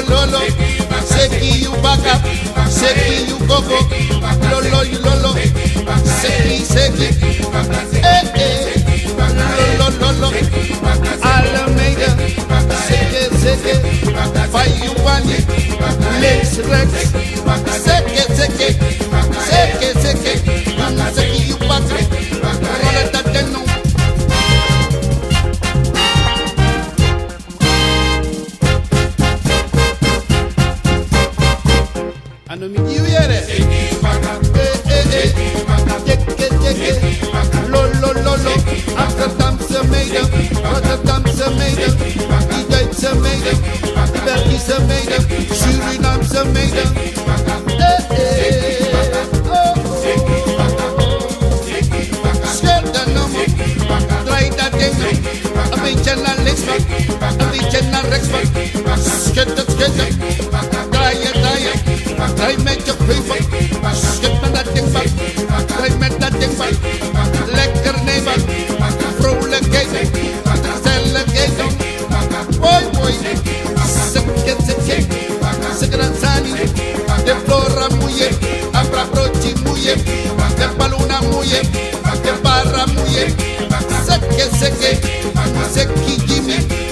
lolo, seki you back up, seki you go go, lolo you lolo, seki seki, lolo lolo, Alameda, seki seki, fire you bunny, legs rex, seki seki, seki seki, seki you back up, roll that deno. And me you hear it? Lo lo lo lo. Amsterdam se made up. Rotterdam se made up. Egypt se made up. België se made up. Suriname se made up. Schud de nummer. Draai dat ding. Een beetje naar links van. Een beetje naar rechts van. Schud het, schud het. Draai het, draai het. Draai met je paper, schud met dat ding van. Draai met dat ding van. Lekker nemen, vrolijkheid, gezelligheid. Boy, boy, zeker, zeker, zeker aan Sani. De flora moeie, abra broodje moeie. De baluna moeie, de barra moeie. Zeker, zeker, zeker Jimmy.